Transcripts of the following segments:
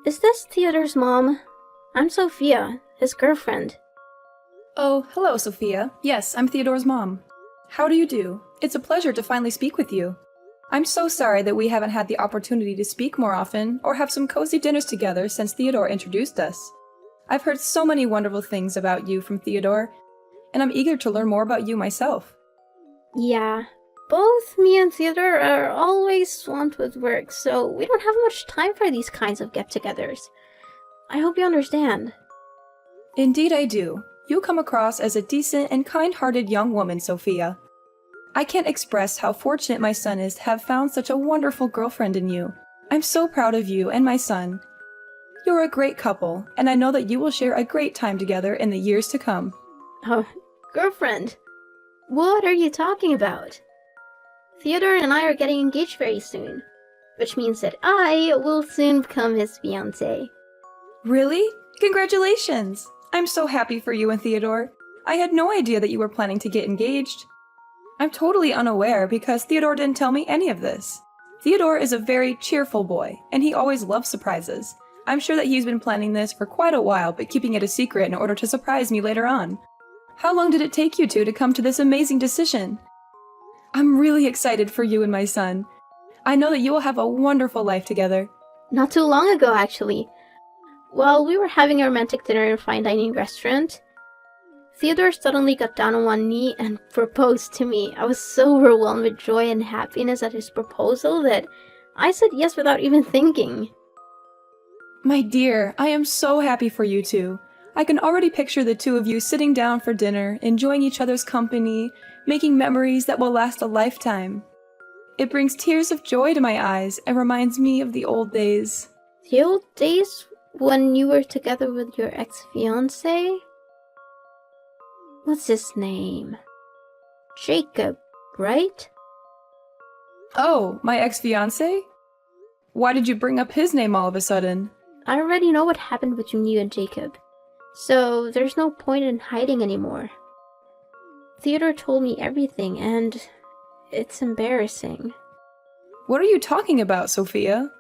Is this Theodore's mom? I'm Sophia, his girlfriend. Oh, hello, Sophia. Yes, I'm Theodore's mom. How do you do? It's a pleasure to finally speak with you. I'm so sorry that we haven't had the opportunity to speak more often or have some cozy dinners together since Theodore introduced us. I've heard so many wonderful things about you from Theodore, and I'm eager to learn more about you myself. Yeah, both me and Theodore are always swamped with work, so we don't have much time for these kinds of get-togethers. I hope you understand. Indeed I do. You come across as a decent and kind-hearted young woman, Sophia. I can't express how fortunate my son is to have found such a wonderful girlfriend in you. I'm so proud of you and my son. You're a great couple, and I know that you will share a great time together in the years to come. Oh, girlfriend? What are you talking about? Theodore and I are getting engaged very soon, which means that I will soon become his fiancé. Really? Congratulations! I'm so happy for you and Theodore. I had no idea that you were planning to get engaged. I'm totally unaware because Theodore didn't tell me any of this. Theodore is a very cheerful boy, and he always loves surprises. I'm sure that he's been planning this for quite a while, but keeping it a secret in order to surprise me later on. How long did it take you two to come to this amazing decision? I'm really excited for you and my son. I know that you will have a wonderful life together. Not too long ago, actually. While we were having a romantic dinner in a fine dining restaurant, Theodore suddenly got down on one knee and proposed to me. I was so overwhelmed with joy and happiness at his proposal that I said yes without even thinking. My dear, I am so happy for you two. I can already picture the two of you sitting down for dinner, enjoying each other's company, making memories that will last a lifetime. It brings tears of joy to my eyes and reminds me of the old days. The old days when you were together with your ex-fiancé? What's his name? Jacob, right? Oh, my ex-fiancé? Why did you bring up his name all of a sudden? I already know what happened between you and Jacob, so there's no point in hiding anymore. Theodore told me everything, and it's embarrassing. What are you talking about, Sophia?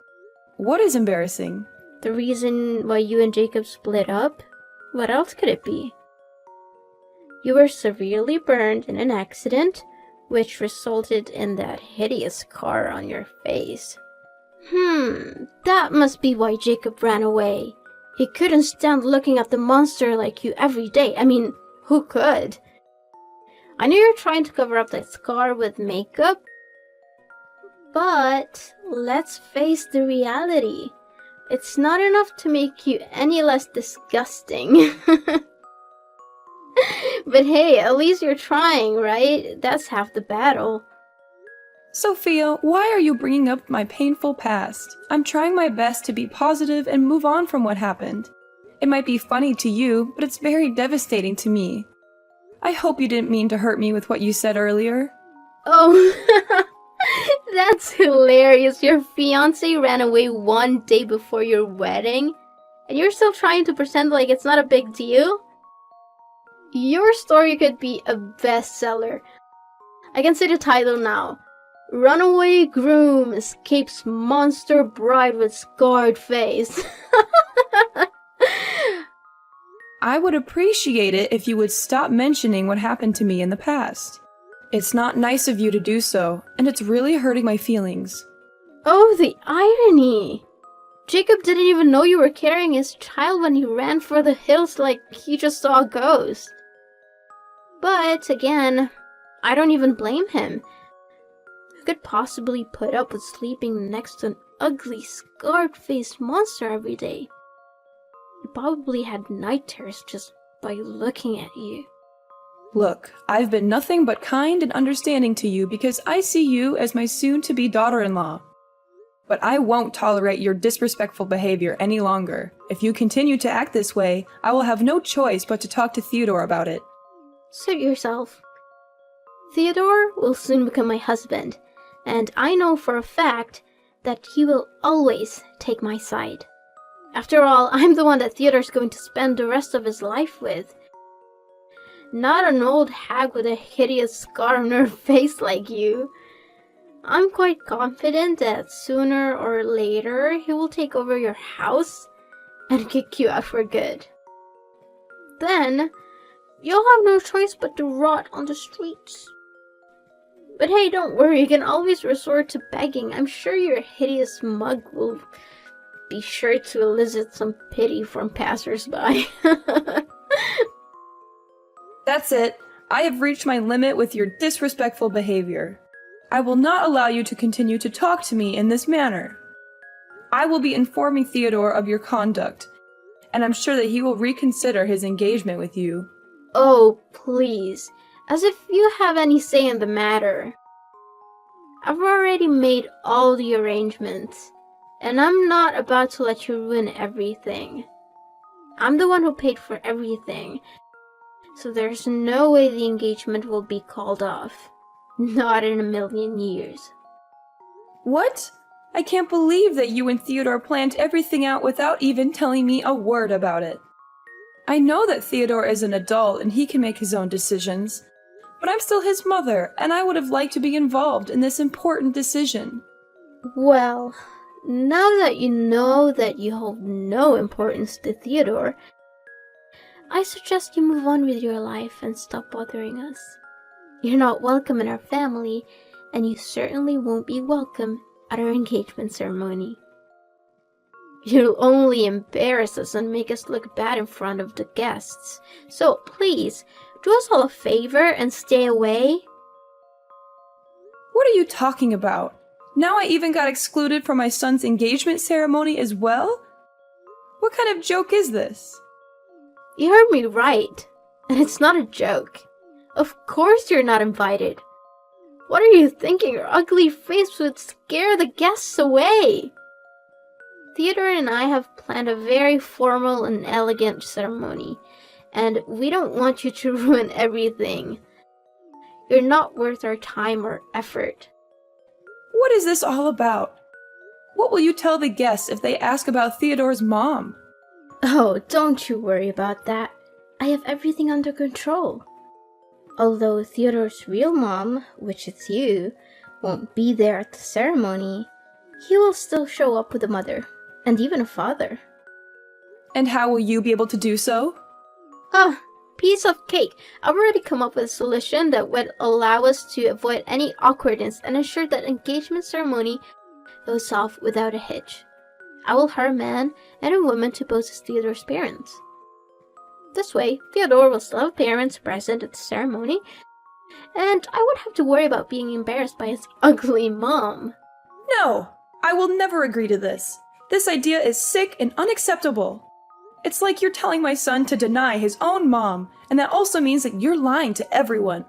What is embarrassing? The reason why you and Jacob split up? What else could it be? You were severely burned in an accident, which resulted in that hideous scar on your face. That must be why Jacob ran away. He couldn't stand looking at the monster like you every day. I mean, who could? I know you're trying to cover up that scar with makeup, but let's face the reality. It's not enough to make you any less disgusting. But hey, at least you're trying, right? That's half the battle. Sophia, why are you bringing up my painful past? I'm trying my best to be positive and move on from what happened. It might be funny to you, but it's very devastating to me. I hope you didn't mean to hurt me with what you said earlier. Oh, that's hilarious. Your fiancé ran away one day before your wedding, and you're still trying to pretend like it's not a big deal? Your story could be a bestseller. I can see the title now. Runaway Groom Escapes Monster Bride with Scarred Face. I would appreciate it if you would stop mentioning what happened to me in the past. It's not nice of you to do so, and it's really hurting my feelings. Oh, the irony! Jacob didn't even know you were carrying his child when he ran for the hills like he just saw a ghost. But, again, I don't even blame him. Who could possibly put up with sleeping next to an ugly, scarred-faced monster every day? He probably had night terrors just by looking at you. Look, I've been nothing but kind and understanding to you because I see you as my soon-to-be daughter-in-law. But I won't tolerate your disrespectful behavior any longer. If you continue to act this way, I will have no choice but to talk to Theodore about it. Suit yourself. Theodore will soon become my husband, and I know for a fact that he will always take my side. After all, I'm the one that Theodore's going to spend the rest of his life with. Not an old hag with a hideous scar on her face like you. I'm quite confident that sooner or later he will take over your house and kick you out for good. Then, you'll have no choice but to rot on the streets. But hey, don't worry, you can always resort to begging. I'm sure your hideous mug will be sure to elicit some pity from passersby. That's it. I have reached my limit with your disrespectful behavior. I will not allow you to continue to talk to me in this manner. I will be informing Theodore of your conduct, and I'm sure that he will reconsider his engagement with you. Oh, please. As if you have any say in the matter. I've already made all the arrangements, and I'm not about to let you ruin everything. I'm the one who paid for everything, so there's no way the engagement will be called off. Not in a million years. What? I can't believe that you and Theodore planned everything out without even telling me a word about it. I know that Theodore is an adult and he can make his own decisions, but I'm still his mother, and I would have liked to be involved in this important decision. Well, now that you know that you hold no importance to Theodore, I suggest you move on with your life and stop bothering us. You're not welcome in our family, and you certainly won't be welcome at our engagement ceremony. You'll only embarrass us and make us look bad in front of the guests. So please, do us all a favor and stay away. What are you talking about? Now I even got excluded from my son's engagement ceremony as well? What kind of joke is this? You heard me right, and it's not a joke. Of course you're not invited. What are you thinking? Your ugly face would scare the guests away. Theodore and I have planned a very formal and elegant ceremony, and we don't want you to ruin everything. You're not worth our time or effort. What is this all about? What will you tell the guests if they ask about Theodore's mom? Oh, don't you worry about that. I have everything under control. Although Theodore's real mom, which is you, won't be there at the ceremony, he will still show up with a mother, and even a father. And how will you be able to do so? Piece of cake. I've already come up with a solution that would allow us to avoid any awkwardness and ensure that engagement ceremony goes off without a hitch. I will hire a man and a woman to pose as Theodore's parents. This way, Theodore will still have parents present at the ceremony, and I won't have to worry about being embarrassed by his ugly mom. No! I will never agree to this. This idea is sick and unacceptable. It's like you're telling my son to deny his own mom, and that also means that you're lying to everyone.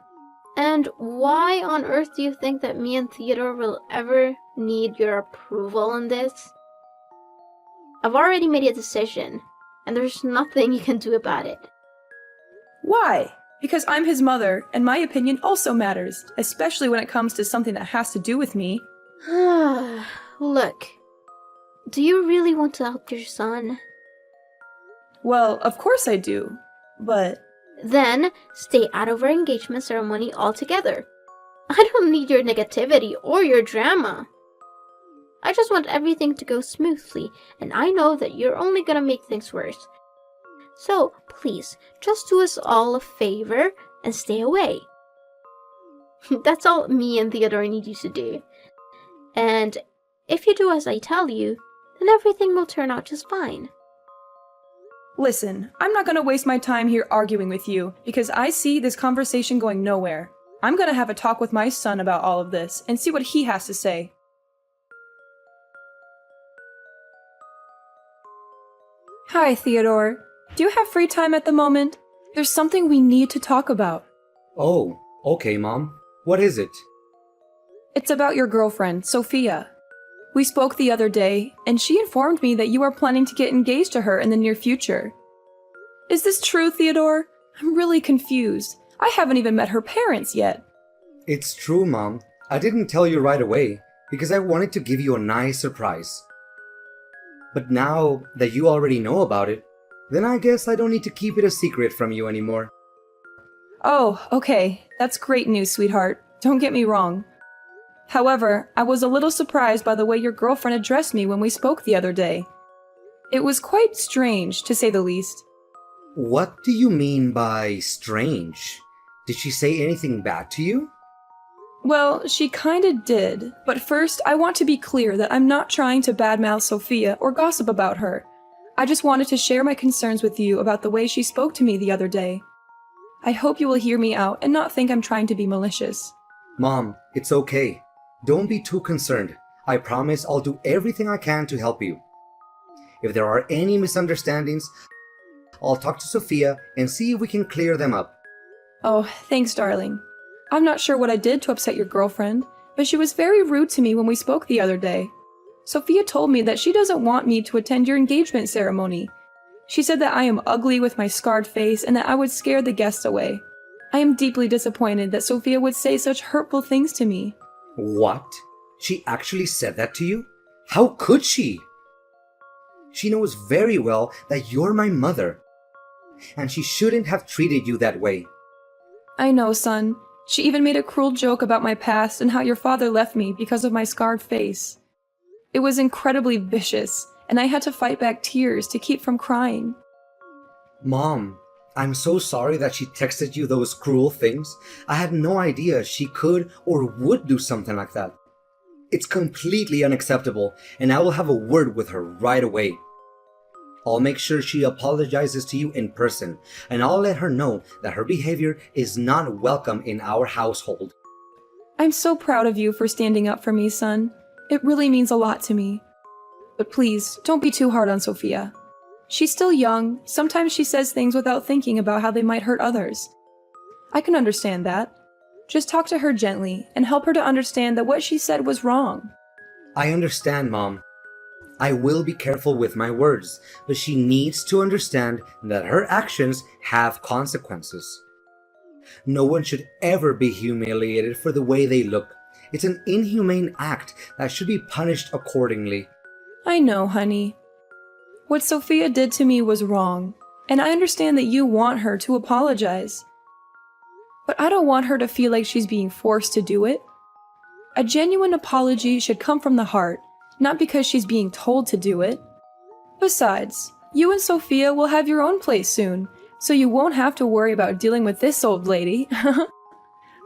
And why on earth do you think that me and Theodore will ever need your approval on this? I've already made a decision, and there's nothing you can do about it. Why? Because I'm his mother, and my opinion also matters, especially when it comes to something that has to do with me. Look, do you really want to help your son? Well, of course I do, but... Then, stay out of our engagement ceremony altogether. I don't need your negativity or your drama. I just want everything to go smoothly, and I know that you're only gonna make things worse. So, please, just do us all a favor and stay away. That's all me and Theodore need you to do. And if you do as I tell you, then everything will turn out just fine. Listen, I'm not gonna waste my time here arguing with you, because I see this conversation going nowhere. I'm gonna have a talk with my son about all of this, and see what he has to say. Hi, Theodore. Do you have free time at the moment? There's something we need to talk about. Oh, okay, Mom. What is it? It's about your girlfriend, Sophia. We spoke the other day, and she informed me that you are planning to get engaged to her in the near future. Is this true, Theodore? I'm really confused. I haven't even met her parents yet. It's true, Mom. I didn't tell you right away because I wanted to give you a nice surprise. But now that you already know about it, then I guess I don't need to keep it a secret from you anymore. Oh, okay. That's great news, sweetheart. Don't get me wrong. However, I was a little surprised by the way your girlfriend addressed me when we spoke the other day. It was quite strange, to say the least. What do you mean by strange? Did she say anything bad to you? Well, she kinda did. But first, I want to be clear that I'm not trying to badmouth Sophia or gossip about her. I just wanted to share my concerns with you about the way she spoke to me the other day. I hope you will hear me out and not think I'm trying to be malicious. Mom, it's okay. Don't be too concerned. I promise I'll do everything I can to help you. If there are any misunderstandings, I'll talk to Sophia and see if we can clear them up. Oh, thanks, darling. I'm not sure what I did to upset your girlfriend, but she was very rude to me when we spoke the other day. Sophia told me that she doesn't want me to attend your engagement ceremony. She said that I am ugly with my scarred face and that I would scare the guests away. I am deeply disappointed that Sophia would say such hurtful things to me. What? She actually said that to you? How could she? She knows very well that you're my mother, and she shouldn't have treated you that way. I know, son. She even made a cruel joke about my past and how your father left me because of my scarred face. It was incredibly vicious, and I had to fight back tears to keep from crying. Mom, I'm so sorry that she texted you those cruel things. I had no idea she could or would do something like that. It's completely unacceptable, and I will have a word with her right away. I'll make sure she apologizes to you in person, and I'll let her know that her behavior is not welcome in our household. I'm so proud of you for standing up for me, son. It really means a lot to me. But please, don't be too hard on Sophia. She's still young. Sometimes she says things without thinking about how they might hurt others. I can understand that. Just talk to her gently and help her to understand that what she said was wrong. I understand, Mom. I will be careful with my words, but she needs to understand that her actions have consequences. No one should ever be humiliated for the way they look. It's an inhumane act that should be punished accordingly. I know, honey. What Sophia did to me was wrong, and I understand that you want her to apologize. But I don't want her to feel like she's being forced to do it. A genuine apology should come from the heart, not because she's being told to do it. Besides, you and Sophia will have your own place soon, so you won't have to worry about dealing with this old lady.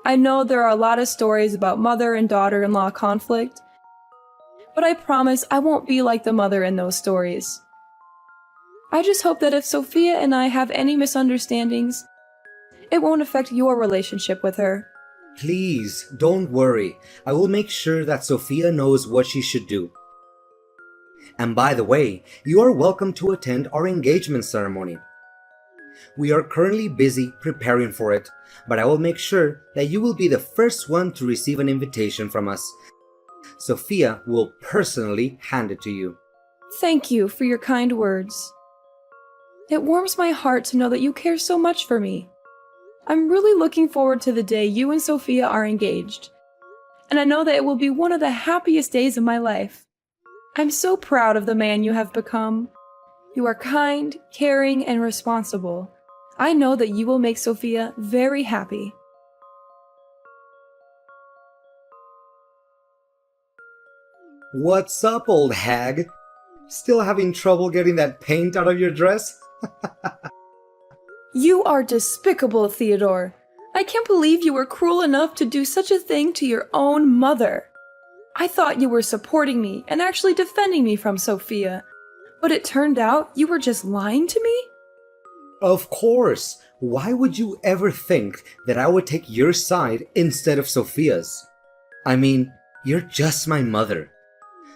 I know there are a lot of stories about mother and daughter-in-law conflict, but I promise I won't be like the mother in those stories. I just hope that if Sophia and I have any misunderstandings, it won't affect your relationship with her. Please, don't worry. I will make sure that Sophia knows what she should do. And by the way, you are welcome to attend our engagement ceremony. We are currently busy preparing for it, but I will make sure that you will be the first one to receive an invitation from us. Sophia will personally hand it to you. Thank you for your kind words. It warms my heart to know that you care so much for me. I'm really looking forward to the day you and Sophia are engaged, and I know that it will be one of the happiest days of my life. I'm so proud of the man you have become. You are kind, caring, and responsible. I know that you will make Sophia very happy. What's up, old hag? Still having trouble getting that paint out of your dress? You are despicable, Theodore. I can't believe you were cruel enough to do such a thing to your own mother. I thought you were supporting me and actually defending me from Sophia, but it turned out you were just lying to me? Of course. Why would you ever think that I would take your side instead of Sophia's? I mean, you're just my mother.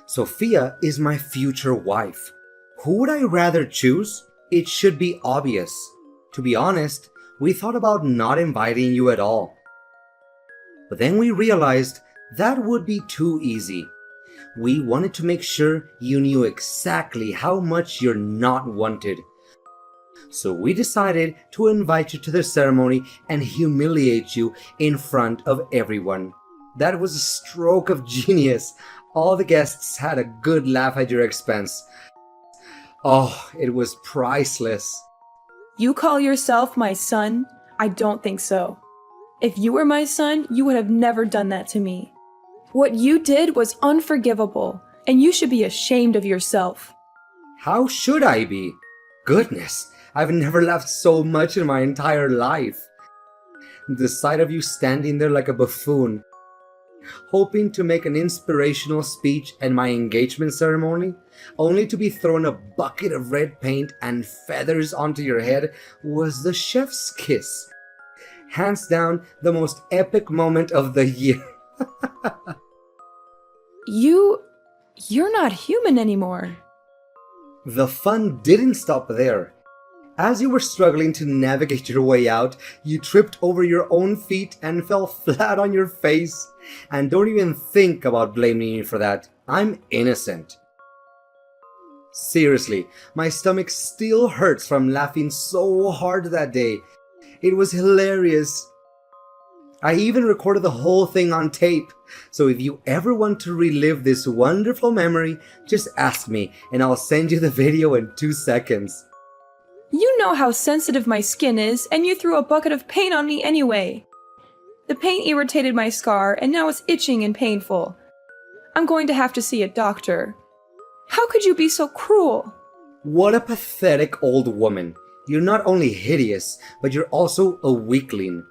Sophia is my future wife. Who would I rather choose? It should be obvious. To be honest, we thought about not inviting you at all. But then we realized that would be too easy. We wanted to make sure you knew exactly how much you're not wanted. So we decided to invite you to the ceremony and humiliate you in front of everyone. That was a stroke of genius. All the guests had a good laugh at your expense. Oh, it was priceless. You call yourself my son? I don't think so. If you were my son, you would have never done that to me. What you did was unforgivable, and you should be ashamed of yourself. How should I be? Goodness, I've never laughed so much in my entire life. The sight of you standing there like a buffoon, hoping to make an inspirational speech at my engagement ceremony, only to be thrown a bucket of red paint and feathers onto your head, was the chef's kiss. Hands down, the most epic moment of the year. You're not human anymore. The fun didn't stop there. As you were struggling to navigate your way out, you tripped over your own feet and fell flat on your face. And don't even think about blaming me for that. I'm innocent. Seriously, my stomach still hurts from laughing so hard that day. It was hilarious. I even recorded the whole thing on tape. So if you ever want to relive this wonderful memory, just ask me and I'll send you the video in 2 seconds. You know how sensitive my skin is, and you threw a bucket of paint on me anyway. The paint irritated my scar, and now it's itching and painful. I'm going to have to see a doctor. How could you be so cruel? What a pathetic old woman. You're not only hideous, but you're also a weakling.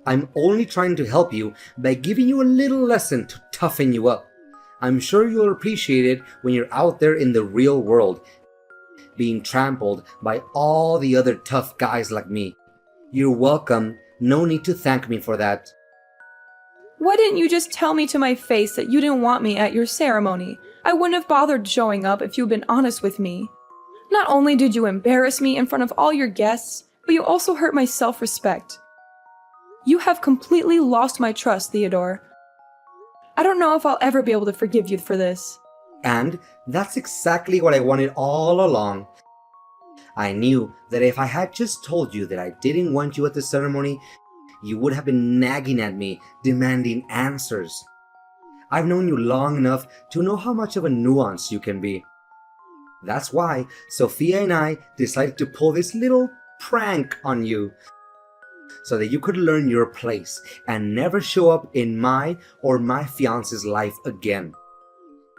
I'm only trying to help you by giving you a little lesson to toughen you up. I'm sure you'll appreciate it when you're out there in the real world, being trampled by all the other tough guys like me. You're welcome. No need to thank me for that. Why didn't you just tell me to my face that you didn't want me at your ceremony? I wouldn't have bothered showing up if you'd been honest with me. Not only did you embarrass me in front of all your guests, but you also hurt my self-respect. You have completely lost my trust, Theodore. I don't know if I'll ever be able to forgive you for this. And that's exactly what I wanted all along. I knew that if I had just told you that I didn't want you at the ceremony, you would have been nagging at me, demanding answers. I've known you long enough to know how much of a nuance you can be. That's why Sophia and I decided to pull this little prank on you, so that you could learn your place and never show up in my or my fiance's life again.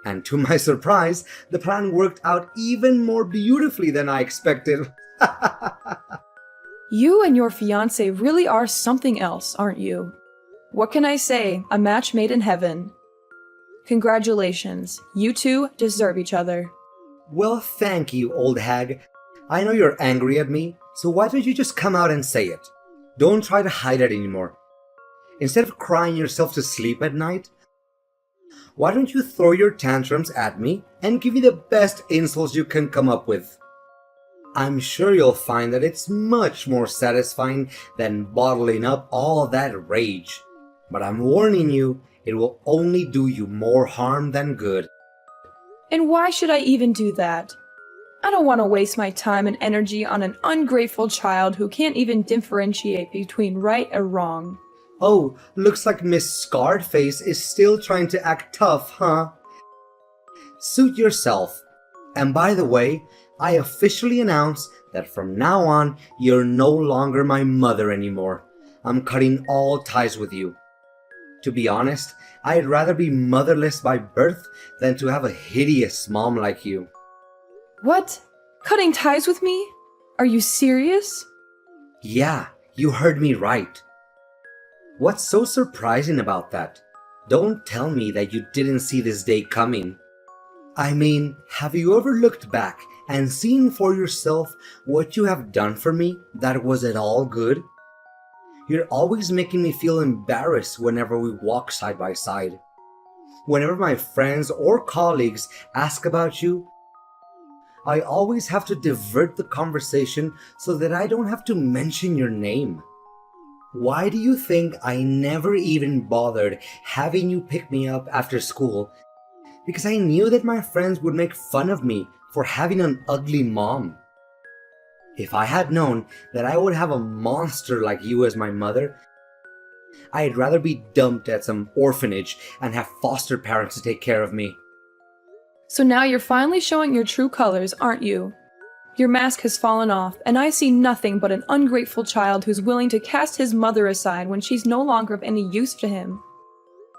And to my surprise, the plan worked out even more beautifully than I expected. You and your fiancé really are something else, aren't you? What can I say? A match made in heaven. Congratulations. You two deserve each other. Well, thank you, old hag. I know you're angry at me, so why don't you just come out and say it? Don't try to hide it anymore. Instead of crying yourself to sleep at night, why don't you throw your tantrums at me and give me the best insults you can come up with? I'm sure you'll find that it's much more satisfying than bottling up all that rage. But I'm warning you, it will only do you more harm than good. And why should I even do that? I don't want to waste my time and energy on an ungrateful child who can't even differentiate between right or wrong. Oh, looks like Miss Scarred Face is still trying to act tough, huh? Suit yourself. And by the way, I officially announce that from now on, you're no longer my mother anymore. I'm cutting all ties with you. To be honest, I'd rather be motherless by birth than to have a hideous mom like you. What? Cutting ties with me? Are you serious? Yeah, you heard me right. What's so surprising about that? Don't tell me that you didn't see this day coming. I mean, have you ever looked back and seen for yourself what you have done for me that was at all good? You're always making me feel embarrassed whenever we walk side by side. Whenever my friends or colleagues ask about you, I always have to divert the conversation so that I don't have to mention your name. Why do you think I never even bothered having you pick me up after school? Because I knew that my friends would make fun of me for having an ugly mom. If I had known that I would have a monster like you as my mother, I'd rather be dumped at some orphanage and have foster parents to take care of me. So now you're finally showing your true colors, aren't you? Your mask has fallen off, and I see nothing but an ungrateful child who's willing to cast his mother aside when she's no longer of any use to him.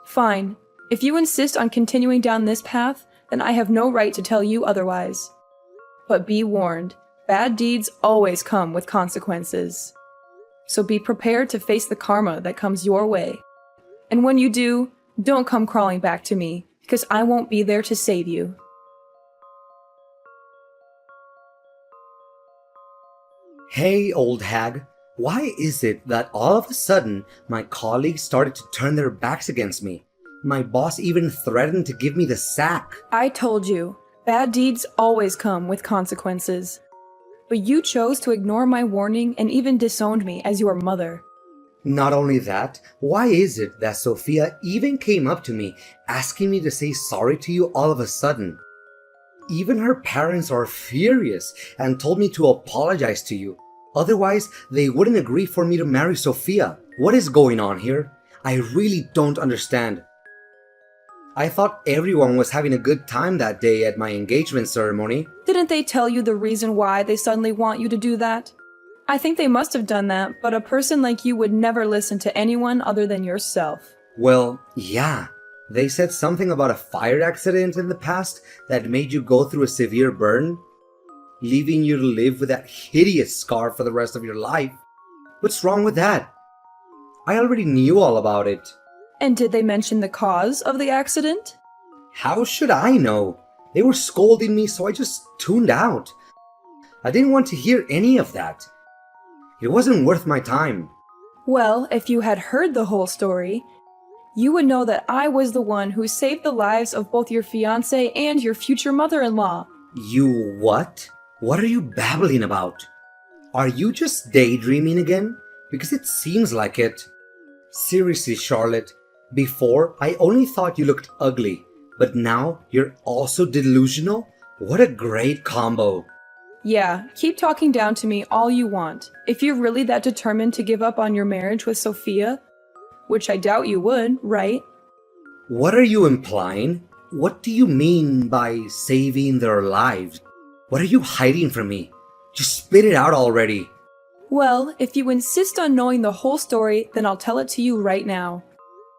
Fine. If you insist on continuing down this path, then I have no right to tell you otherwise. But be warned, bad deeds always come with consequences. So be prepared to face the karma that comes your way. And when you do, don't come crawling back to me, because I won't be there to save you. Hey, old hag, why is it that all of a sudden my colleagues started to turn their backs against me? My boss even threatened to give me the sack. I told you, bad deeds always come with consequences. But you chose to ignore my warning and even disowned me as your mother. Not only that, why is it that Sophia even came up to me asking me to say sorry to you all of a sudden? Even her parents are furious and told me to apologize to you. Otherwise, they wouldn't agree for me to marry Sophia. What is going on here? I really don't understand. I thought everyone was having a good time that day at my engagement ceremony. Didn't they tell you the reason why they suddenly want you to do that? I think they must have done that, but a person like you would never listen to anyone other than yourself. Well, yeah. They said something about a fire accident in the past that made you go through a severe burn, leaving you to live with that hideous scar for the rest of your life. What's wrong with that? I already knew all about it. And did they mention the cause of the accident? How should I know? They were scolding me, so I just tuned out. I didn't want to hear any of that. It wasn't worth my time. Well, if you had heard the whole story, you would know that I was the one who saved the lives of both your fiancé and your future mother-in-law. You what? What are you babbling about? Are you just daydreaming again? Because it seems like it. Seriously, Charlotte, before I only thought you looked ugly, but now you're also delusional? What a great combo. Yeah, keep talking down to me all you want. If you're really that determined to give up on your marriage with Sophia, which I doubt you would, right? What are you implying? What do you mean by saving their lives? What are you hiding from me? Just spit it out already. Well, if you insist on knowing the whole story, then I'll tell it to you right now.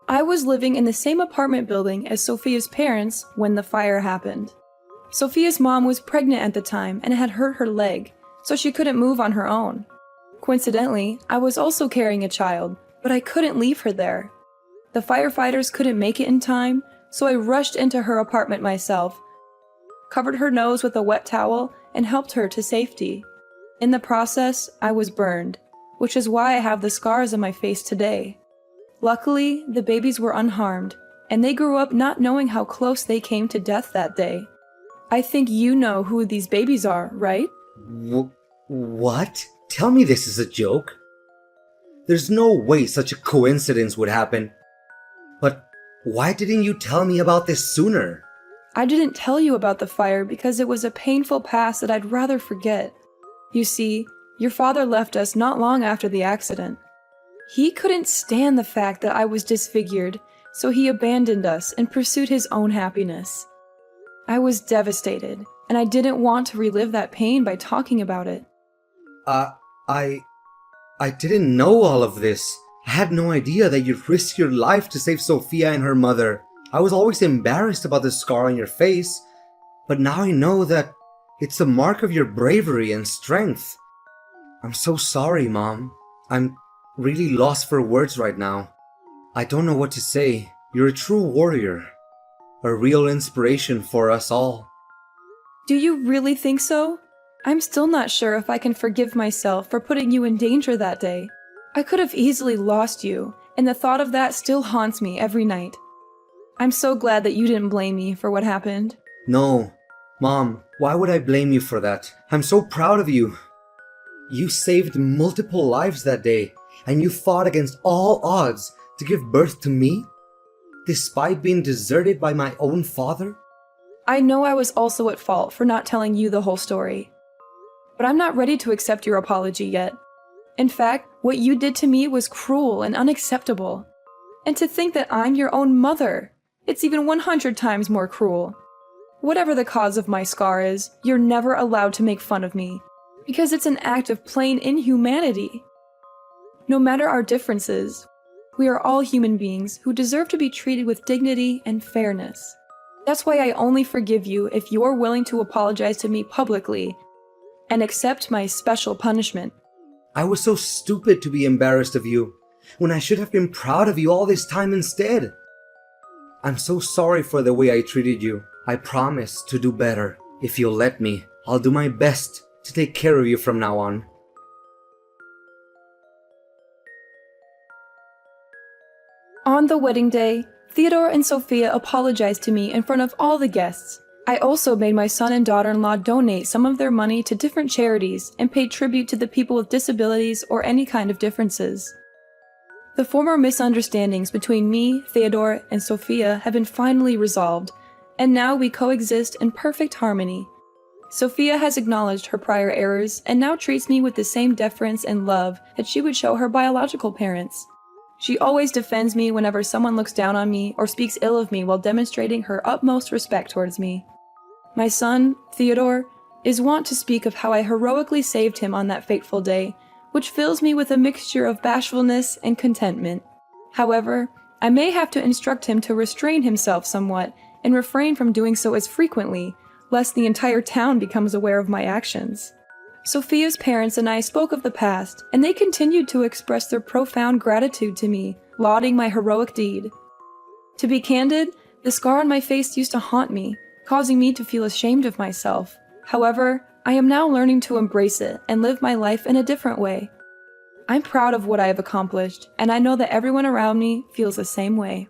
I was living in the same apartment building as Sophia's parents when the fire happened. Sophia's mom was pregnant at the time and had hurt her leg, so she couldn't move on her own. Coincidentally, I was also carrying a child, but I couldn't leave her there. The firefighters couldn't make it in time, so I rushed into her apartment myself, covered her nose with a wet towel, and helped her to safety. In the process, I was burned, which is why I have the scars on my face today. Luckily, the babies were unharmed, and they grew up not knowing how close they came to death that day. I think you know who these babies are, right? What? Tell me this is a joke. There's no way such a coincidence would happen. But why didn't you tell me about this sooner? I didn't tell you about the fire because it was a painful past that I'd rather forget. You see, your father left us not long after the accident. He couldn't stand the fact that I was disfigured, so he abandoned us and pursued his own happiness. I was devastated, and I didn't want to relive that pain by talking about it. I didn't know all of this. I had no idea that you'd risk your life to save Sophia and her mother. I was always embarrassed about the scar on your face, but now I know that it's a mark of your bravery and strength. I'm so sorry, Mom. I'm really lost for words right now. I don't know what to say. You're a true warrior. A real inspiration for us all. Do you really think so? I'm still not sure if I can forgive myself for putting you in danger that day. I could have easily lost you, and the thought of that still haunts me every night. I'm so glad that you didn't blame me for what happened. No. Mom, why would I blame you for that? I'm so proud of you. You saved multiple lives that day, and you fought against all odds to give birth to me, despite being deserted by my own father? I know I was also at fault for not telling you the whole story, but I'm not ready to accept your apology yet. In fact, what you did to me was cruel and unacceptable. And to think that I'm your own mother, it's even 100 times more cruel. Whatever the cause of my scar is, you're never allowed to make fun of me, because it's an act of plain inhumanity. No matter our differences, We are all human beings who deserve to be treated with dignity and fairness. That's why I only forgive you if you're willing to apologize to me publicly and accept my special punishment. I was so stupid to be embarrassed of you, when I should have been proud of you all this time instead. I'm so sorry for the way I treated you. I promise to do better. If you'll let me, I'll do my best to take care of you from now on. On the wedding day, Theodore and Sophia apologized to me in front of all the guests. I also made my son and daughter-in-law donate some of their money to different charities and paid tribute to the people with disabilities or any kind of differences. The former misunderstandings between me, Theodore, and Sophia have been finally resolved, and now we coexist in perfect harmony. Sophia has acknowledged her prior errors and now treats me with the same deference and love that she would show her biological parents. She always defends me whenever someone looks down on me or speaks ill of me while demonstrating her utmost respect towards me. My son, Theodore, is wont to speak of how I heroically saved him on that fateful day, which fills me with a mixture of bashfulness and contentment. However, I may have to instruct him to restrain himself somewhat and refrain from doing so as frequently, lest the entire town becomes aware of my actions. Sophia's parents and I spoke of the past, and they continued to express their profound gratitude to me, lauding my heroic deed. To be candid, the scar on my face used to haunt me, causing me to feel ashamed of myself. However, I am now learning to embrace it and live my life in a different way. I'm proud of what I have accomplished, and I know that everyone around me feels the same way.